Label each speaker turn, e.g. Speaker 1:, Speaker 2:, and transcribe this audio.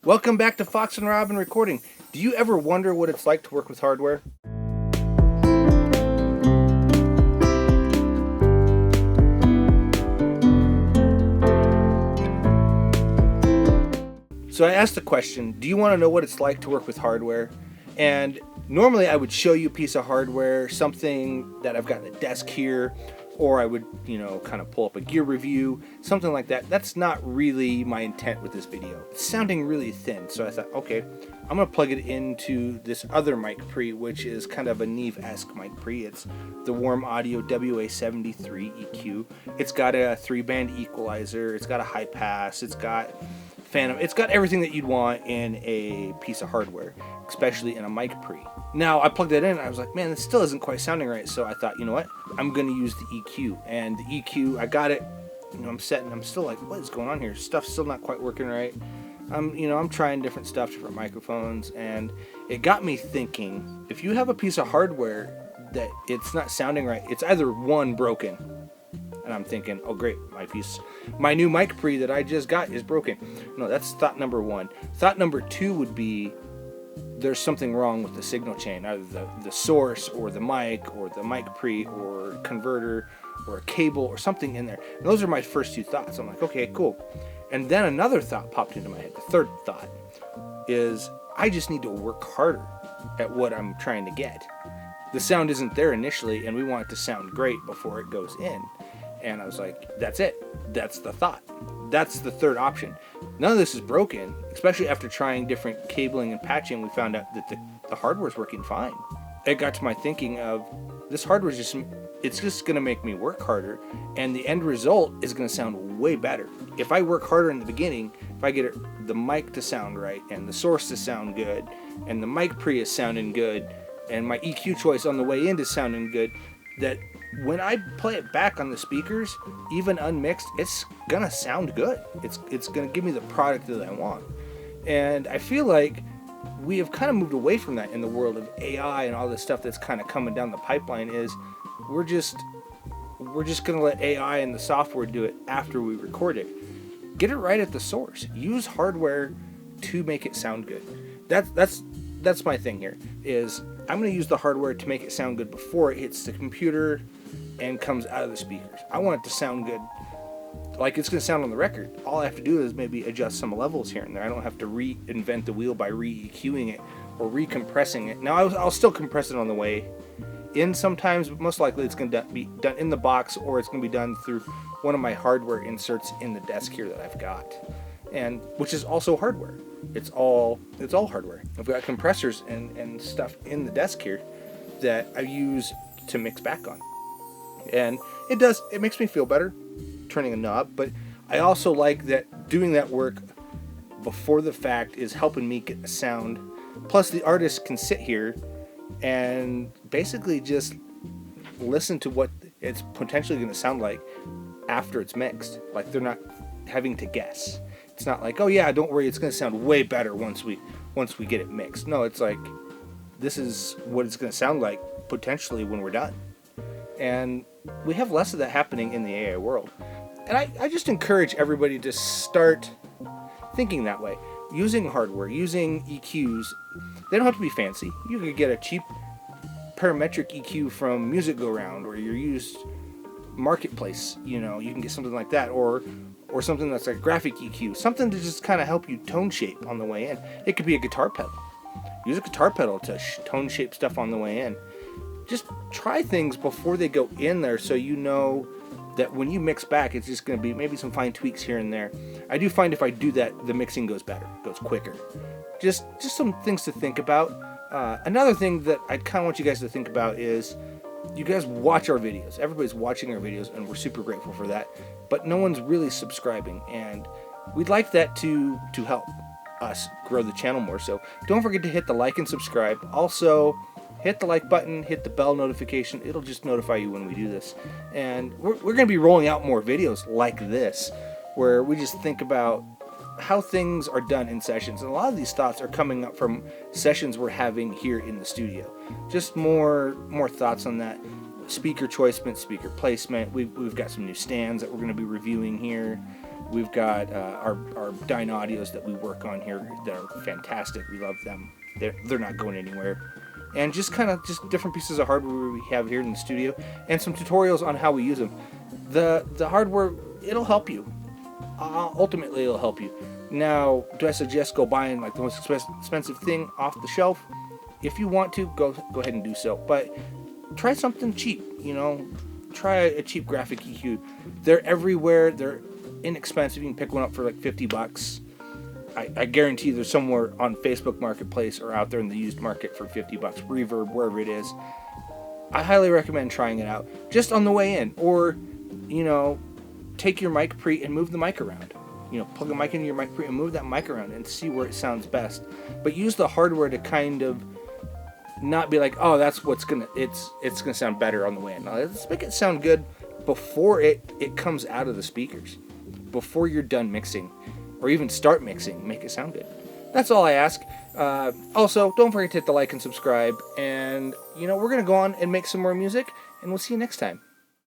Speaker 1: Welcome back to Fox and Robyn Recording. Do you ever wonder what it's like to work with hardware? So I asked the question, do you want to know what it's like to work with hardware? And normally I would show you a piece of hardware, something that I've got on the desk here, or I would, kind of pull up a gear review, something like that. That's not really my intent with this video. It's sounding really thin, so I thought, okay, I'm going to plug it into this other mic pre, which is kind of a Neve-esque mic pre. It's the Warm Audio WA73 EQ. It's got a 3-band equalizer, it's got a high pass, it's got Phantom. It's got everything that you'd want in a piece of hardware, especially in a mic pre. Now, I plugged that in and I was like, man, this still isn't quite sounding right. So I thought, you know what? I'm going to use the EQ. And the EQ, I got it, I'm set, and I'm still like, what is going on here? Stuff's still not quite working right. I'm trying different stuff, different microphones, and it got me thinking, if you have a piece of hardware that it's not sounding right, it's either one, broken, and I'm thinking, oh great, my new mic pre that I just got is broken. No, that's thought number one. Thought number two would be there's something wrong with the signal chain, either the source or the mic pre or converter or a cable or something in there. And those are my first two thoughts. I'm like, okay, cool. And then another thought popped into my head. The third thought is I just need to work harder at what I'm trying to get. The sound isn't there initially, and we want it to sound great before it goes in. And I was like, that's it. That's the thought. That's the third option. None of this is broken, especially after trying different cabling and patching. We found out that the hardware's working fine. It got to my thinking of this hardware it's just going to make me work harder, and the end result is going to sound way better. If I work harder in the beginning, if I get the mic to sound right, and the source to sound good, and the mic pre is sounding good, and my EQ choice on the way in is sounding good, that when I play it back on the speakers, even unmixed, it's gonna sound good. It's gonna give me the product that I want. And I feel like we have kind of moved away from that in the world of AI and all this stuff that's kind of coming down the pipeline. Is we're just gonna let AI and the software do it after we record it. Get it right at the source. Use hardware to make it sound good. That's my thing here. Is I'm going to use the hardware to make it sound good before it hits the computer and comes out of the speakers. I want it to sound good like it's going to sound on the record. All I have to do is maybe adjust some levels here and there. I don't have to reinvent the wheel by re-EQing it or recompressing it. Now, I'll still compress it on the way in sometimes, but most likely it's going to be done in the box, or it's going to be done through one of my hardware inserts in the desk here that I've got, and which is also hardware. It's all hardware. I've got compressors and stuff in the desk here that I use to mix back on. And it makes me feel better turning a knob, but I also like that doing that work before the fact is helping me get the sound. Plus the artist can sit here and basically just listen to what it's potentially going to sound like after it's mixed. Like they're not having to guess. It's not like, oh yeah, don't worry, it's going to sound way better once we get it mixed. No, it's like, this is what it's going to sound like potentially when we're done. And we have less of that happening in the AI world. And I just encourage everybody to start thinking that way. Using hardware, using EQs. They don't have to be fancy. You could get a cheap parametric EQ from Music Go Round or your used marketplace. You can get something like that, or something that's like graphic EQ, something to just kind of help you tone shape on the way in. It could be a guitar pedal. Use a guitar pedal to tone shape stuff on the way in. Just try things before they go in there, so you know that when you mix back, it's just going to be maybe some fine tweaks here and there. I do find if I do that, the mixing goes better, goes quicker. Just some things to think about. Another thing that I kind of want you guys to think about is, you guys watch our videos. Everybody's watching our videos, and we're super grateful for that. But no one's really subscribing, and we'd like that to help us grow the channel more. So don't forget to hit the like and subscribe. Also, hit the like button, hit the bell notification. It'll just notify you when we do this. And we're going to be rolling out more videos like this, where we just think about how things are done in sessions. And a lot of these thoughts are coming up from sessions we're having here in the studio. Just more thoughts on that. Speaker choice, speaker placement. We've got some new stands that we're going to be reviewing here. We've got our Dynaudios that we work on here that are fantastic. We love them. They're not going anywhere. And just different pieces of hardware we have here in the studio, and some tutorials on how we use them. The hardware, it'll help you. Ultimately, it'll help you. Now, do I suggest go buying like the most expensive thing off the shelf? If you want to, go ahead and do so. But try something cheap. Try a cheap graphic EQ. They're everywhere. They're inexpensive. You can pick one up for like $50. I guarantee there's somewhere on Facebook Marketplace or out there in the used market for $50. Reverb, wherever it is. I highly recommend trying it out just on the way in, or take your mic pre and move the mic around. Plug a mic into your mic pre and move that mic around and see where it sounds best. But use the hardware to kind of not be like, oh, that's what's it's gonna sound better on the way in. Now, let's make it sound good before it comes out of the speakers, before you're done mixing, or even start mixing. Make it sound good. That's all I ask. Also, don't forget to hit the like and subscribe. And we're gonna go on and make some more music, and we'll see you next time.